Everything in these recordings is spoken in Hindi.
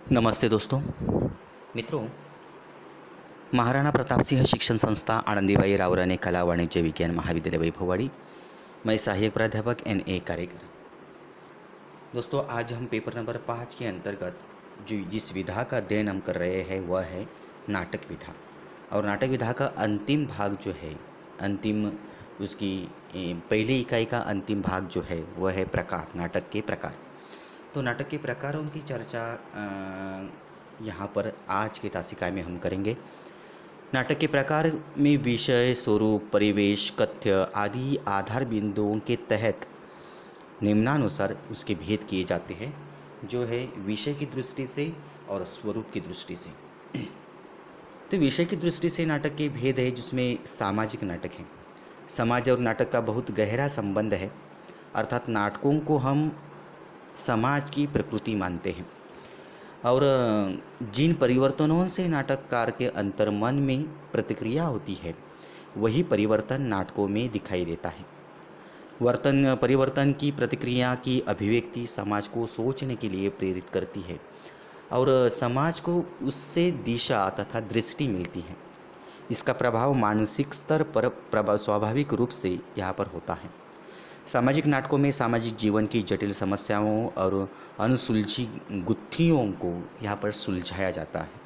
नमस्ते दोस्तों मित्रों। महाराणा प्रताप सिंह शिक्षण संस्था आनंदीबाई रावराणे कला वाणिज्य विज्ञान महाविद्यालय वैभववाड़ी। मैं सहायक प्राध्यापक NA कार्यकर। दोस्तों आज हम पेपर नंबर 5 के अंतर्गत जो जिस विधा का अध्ययन हम कर रहे हैं वह है नाटक विधा। और नाटक विधा का अंतिम भाग जो है उसकी पहली इकाई का अंतिम भाग जो है वह है प्रकार, नाटक के प्रकार। तो नाटक के प्रकारों की चर्चा यहाँ पर आज के तासिका में हम करेंगे। नाटक के प्रकार में विषय, स्वरूप, परिवेश, कथ्य आदि आधार बिंदुओं के तहत निम्नानुसार उसके भेद किए जाते हैं, जो है विषय की दृष्टि से और स्वरूप की दृष्टि से। तो विषय की दृष्टि से नाटक के भेद है जिसमें सामाजिक नाटक है। समाज और नाटक का बहुत गहरा संबंध है, अर्थात नाटकों को हम समाज की प्रकृति मानते हैं और जिन परिवर्तनों से नाटककार के अंतर्मन में प्रतिक्रिया होती है वही परिवर्तन नाटकों में दिखाई देता है। परिवर्तन की प्रतिक्रिया की अभिव्यक्ति समाज को सोचने के लिए प्रेरित करती है और समाज को उससे दिशा तथा दृष्टि मिलती है। इसका प्रभाव मानसिक स्तर पर स्वाभाविक रूप से यहाँ पर होता है। सामाजिक नाटकों में सामाजिक जीवन की जटिल समस्याओं और अनसुलझी गुत्थियों को यहाँ पर सुलझाया जाता है।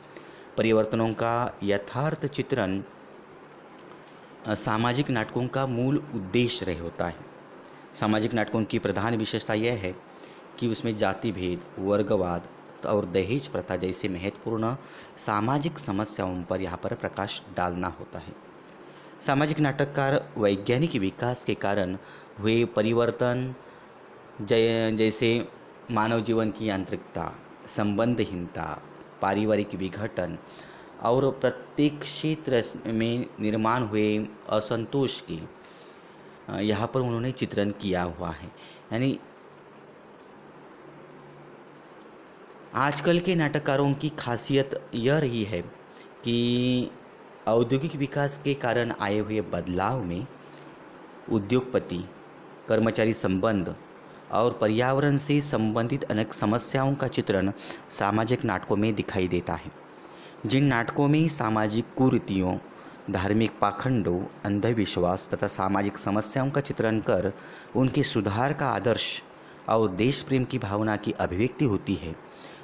परिवर्तनों का यथार्थ चित्रण सामाजिक नाटकों का मूल उद्देश्य रह होता है। सामाजिक नाटकों की प्रधान विशेषता यह है कि उसमें जाति भेद, वर्गवाद और दहेज प्रथा जैसे महत्वपूर्ण सामाजिक समस्याओं पर यहाँ पर प्रकाश डालना होता है। सामाजिक नाटककार वैज्ञानिक विकास के कारण हुए परिवर्तन जैसे मानव जीवन की यांत्रिकता, संबंधहीनता, पारिवारिक विघटन और प्रत्येक क्षेत्र में निर्माण हुए असंतोष की यहाँ पर उन्होंने चित्रण किया हुआ है। यानी आजकल के नाटककारों की खासियत यह रही है कि औद्योगिक विकास के कारण आए हुए बदलाव में उद्योगपति, कर्मचारी संबंध और पर्यावरण से संबंधित अनेक समस्याओं का चित्रण सामाजिक नाटकों में दिखाई देता है। जिन नाटकों में सामाजिक कुरीतियों, धार्मिक पाखंडों, अंधविश्वास तथा सामाजिक समस्याओं का चित्रण कर उनके सुधार का आदर्श और देश प्रेम की भावना की अभिव्यक्ति होती है,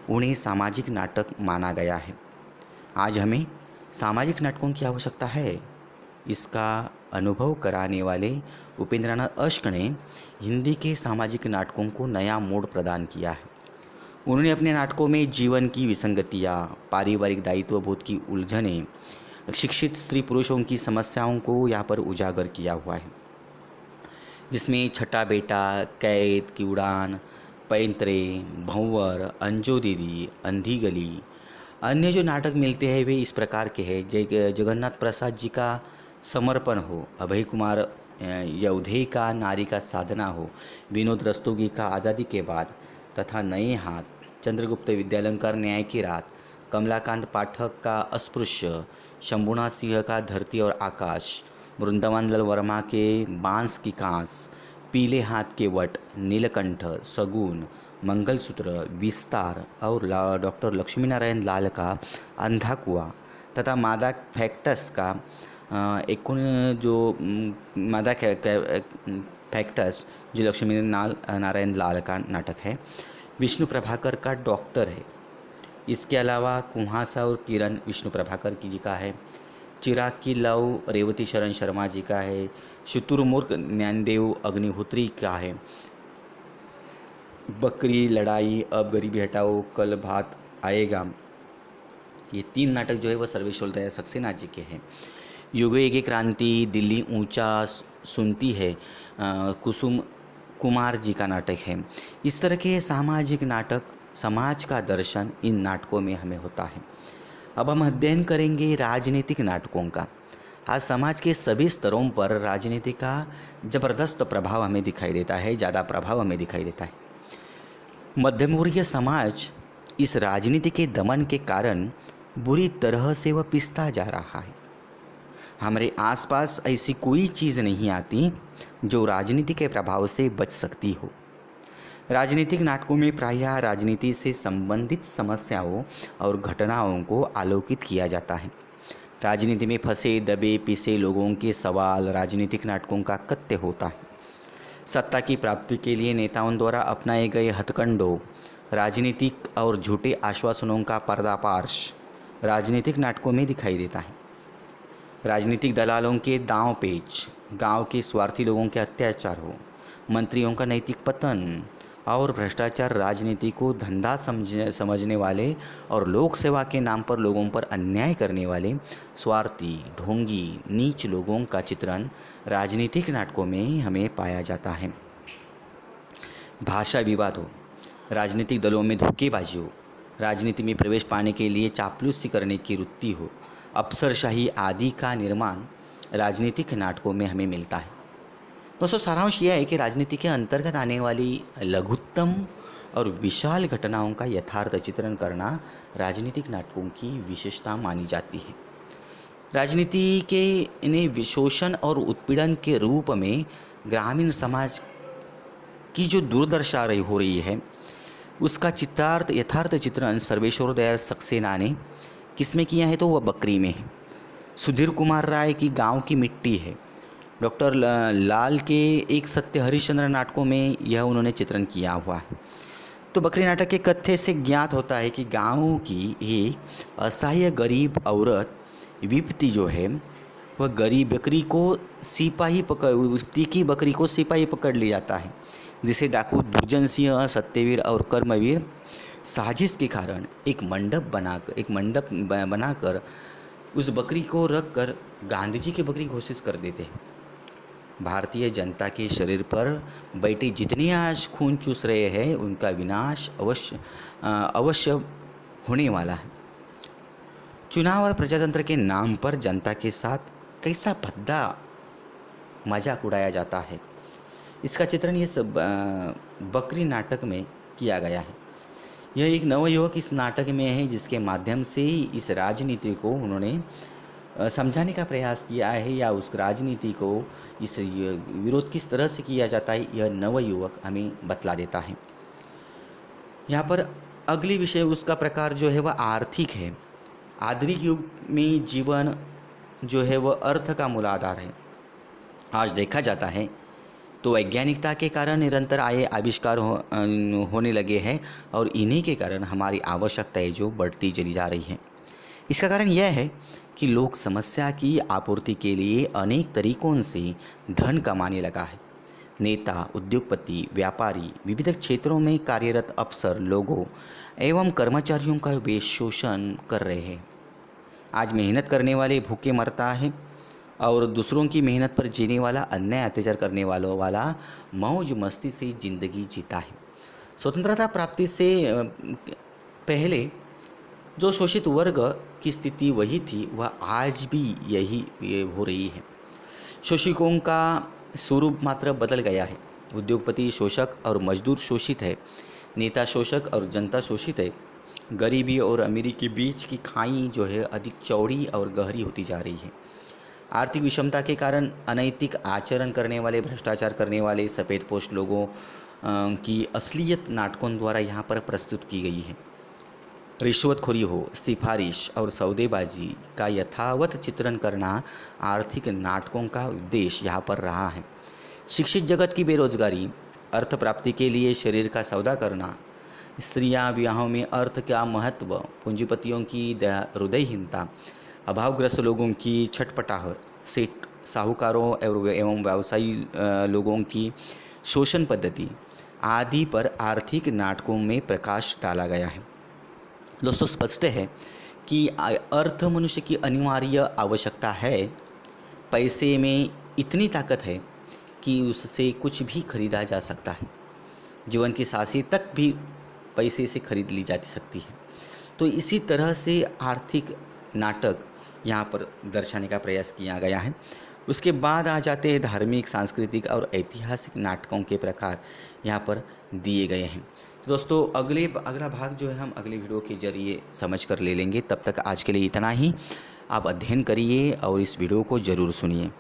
उन्हें सामाजिक नाटक माना गया है। आज हमें सामाजिक नाटकों की आवश्यकता है। इसका अनुभव कराने वाले उपेंद्रनाथ अश्क ने हिंदी के सामाजिक नाटकों को नया मोड़ प्रदान किया है। उन्होंने अपने नाटकों में जीवन की विसंगतियाँ, पारिवारिक दायित्व बोध की उलझनें, शिक्षित स्त्री पुरुषों की समस्याओं को यहाँ पर उजागर किया हुआ है, जिसमें छठा बेटा, कैद की उड़ान, पैंतरे, भंवर, अंजो दीदी, अंधी गली, अन्य जो नाटक मिलते हैं वे इस प्रकार के हैं। जगन्नाथ प्रसाद जी का समर्पण हो, अभय कुमार यौधे का नारी का साधना हो, विनोद रस्तोगी का आज़ादी के बाद तथा नए हाथ, चंद्रगुप्त विद्यालंकार न्याय की रात, कमलाकांत पाठक का अस्पृश्य, शंभुनाथ सिंह का धरती और आकाश, वृंदावन लाल वर्मा के बांस की कांस, पीले हाथ के वट, नीलकंठ, सगुन, मंगलसूत्र, विस्तार और डॉक्टर लक्ष्मी नारायण लाल का अंधा कुआं तथा मादा फैक्टस का मादा फैक्टस जो लक्ष्मी नारायण लाल का नाटक है। विष्णु प्रभाकर का डॉक्टर है। इसके अलावा कुहासा और किरण विष्णु प्रभाकर जी का है। चिराग की लव रेवती शरण शर्मा जी का है। शुतुरमुर्ग ज्ञानदेव अग्निहोत्री का है। बकरी लड़ाई, अब गरीबी हटाओ, कल भात आएगा, ये 3 नाटक जो है वह सर्वेश्वर दया सक्सेना जी के हैं। युगे की क्रांति, दिल्ली ऊंचा सुनती है, कुसुम कुमार जी का नाटक है। इस तरह के सामाजिक नाटक, समाज का दर्शन इन नाटकों में हमें होता है। अब हम अध्ययन करेंगे राजनीतिक नाटकों का। आज समाज के सभी स्तरों पर राजनीति का ज़बरदस्त प्रभाव हमें दिखाई देता है, ज़्यादा प्रभाव हमें दिखाई देता है। मध्यमवर्गीय समाज इस राजनीति के दमन के कारण बुरी तरह से वह पिसता जा रहा है। हमारे आसपास ऐसी कोई चीज़ नहीं आती जो राजनीति के प्रभाव से बच सकती हो। राजनीतिक नाटकों में प्रायः राजनीति से संबंधित समस्याओं और घटनाओं को आलोकित किया जाता है। राजनीति में फंसे दबे पिसे लोगों के सवाल राजनीतिक नाटकों का कथ्य होता है। सत्ता की प्राप्ति के लिए नेताओं द्वारा अपनाए गए हथकंडों, राजनीतिक और झूठे आश्वासनों का पर्दाफाश राजनीतिक नाटकों में दिखाई देता है। राजनीतिक दलालों के दांव पेच, गांव के स्वार्थी लोगों के अत्याचार हो, मंत्रियों का नैतिक पतन और भ्रष्टाचार राजनीति को धंधा समझने वाले और लोक सेवा के नाम पर लोगों पर अन्याय करने वाले स्वार्थी, ढोंगी, नीच लोगों का चित्रण राजनीतिक नाटकों में हमें पाया जाता है। भाषा विवाद हो, राजनीतिक दलों में धोखेबाजी हो, राजनीति में प्रवेश पाने के लिए चापलूसी करने की वृत्ति हो, अफसरशाही आदि का निर्माण राजनीतिक नाटकों में हमें मिलता है। दोस्तों, सारांश यह है कि राजनीति के अंतर्गत आने वाली लघुत्तम और विशाल घटनाओं का यथार्थ चित्रण करना राजनीतिक नाटकों की विशेषता मानी जाती है। राजनीति के इन्हें शोषण और उत्पीड़न के रूप में ग्रामीण समाज की जो दुर्दशा हो रही है, उसका यथार्थ चित्रण सर्वेश्वर दयाल सक्सेना ने किसमें किया है तो वह बकरी में है। सुधीर कुमार राय की गांव की मिट्टी है। डॉक्टर लाल के एक सत्य हरिश्चंद्र नाटकों में यह उन्होंने चित्रण किया हुआ है। तो बकरी नाटक के कथ्य से ज्ञात होता है कि गांव की एक असहाय गरीब औरत विपत्ति जो है वह गरीब बकरी को सिपाही पकड़ लिया जाता है, जिसे डाकू दुर्जन सिंह, सत्यवीर और कर्मवीर साजिश के कारण एक मंडप बनाकर उस बकरी को रख कर गांधी जी की बकरी घोषित कर देते हैं। भारतीय जनता के शरीर पर बैठे जितने आज खून चूस रहे हैं उनका विनाश अवश्य होने वाला है। चुनाव और प्रजातंत्र के नाम पर जनता के साथ कैसा भद्दा मजाक उड़ाया जाता है, इसका चित्रण ये सब बकरी नाटक में किया गया है। यह एक नवयुवक इस नाटक में है जिसके माध्यम से इस राजनीति को उन्होंने समझाने का प्रयास किया है, या उस राजनीति को इस विरोध किस तरह से किया जाता है यह नवयुवक हमें बतला देता है। यहाँ पर अगली विषय उसका प्रकार जो है वह आर्थिक है। आधुनिक युग में जीवन जो है वह अर्थ का मूल आधार है। आज देखा जाता है तो वैज्ञानिकता के कारण निरंतर आए आविष्कार होने लगे हैं और इन्हीं के कारण हमारी आवश्यकताएं जो बढ़ती चली जा रही हैं। इसका कारण यह है कि लोग समस्या की आपूर्ति के लिए अनेक तरीकों से धन कमाने लगा है। नेता, उद्योगपति, व्यापारी, विविध क्षेत्रों में कार्यरत अफसर लोगों एवं कर्मचारियों का वे शोषण कर रहे हैं। आज मेहनत करने वाले भूखे मरता है और दूसरों की मेहनत पर जीने वाला, अन्याय अत्याचार करने वाला मौज मस्ती से ज़िंदगी जीता है। स्वतंत्रता प्राप्ति से पहले जो शोषित वर्ग की स्थिति वही थी, वह आज भी यही हो रही है। शोषकों का स्वरूप मात्र बदल गया है। उद्योगपति शोषक और मजदूर शोषित है, नेता शोषक और जनता शोषित है। गरीबी और अमीरी के बीच की खाई जो है अधिक चौड़ी और गहरी होती जा रही है। आर्थिक विषमता के कारण अनैतिक आचरण करने वाले, भ्रष्टाचार करने वाले सफ़ेदपोश लोगों की असलियत नाटकों द्वारा यहाँ पर प्रस्तुत की गई है। रिश्वतखोरी हो, सिफारिश और सौदेबाजी का यथावत चित्रण करना आर्थिक नाटकों का उद्देश्य यहाँ पर रहा है। शिक्षित जगत की बेरोजगारी, अर्थ प्राप्ति के लिए शरीर का सौदा करना, स्त्रियां विवाहों में अर्थ का महत्व, पूंजीपतियों की हृदयहीनता, अभावग्रस्त लोगों की छटपटाहट, सेठ साहूकारों एवं व्यवसायी लोगों की शोषण पद्धति आदि पर आर्थिक नाटकों में प्रकाश डाला गया है। दोस्तों, स्पष्ट है कि अर्थ मनुष्य की अनिवार्य आवश्यकता है। पैसे में इतनी ताकत है कि उससे कुछ भी खरीदा जा सकता है। जीवन की सांसें तक भी पैसे से खरीद ली जा सकती है। तो इसी तरह से आर्थिक नाटक यहाँ पर दर्शाने का प्रयास किया गया है। उसके बाद आ जाते हैं धार्मिक, सांस्कृतिक और ऐतिहासिक नाटकों के प्रकार यहाँ पर दिए गए हैं। दोस्तों, अगला भाग जो है हम अगले वीडियो के जरिए समझ कर ले लेंगे। तब तक आज के लिए इतना ही। आप अध्ययन करिए और इस वीडियो को ज़रूर सुनिए।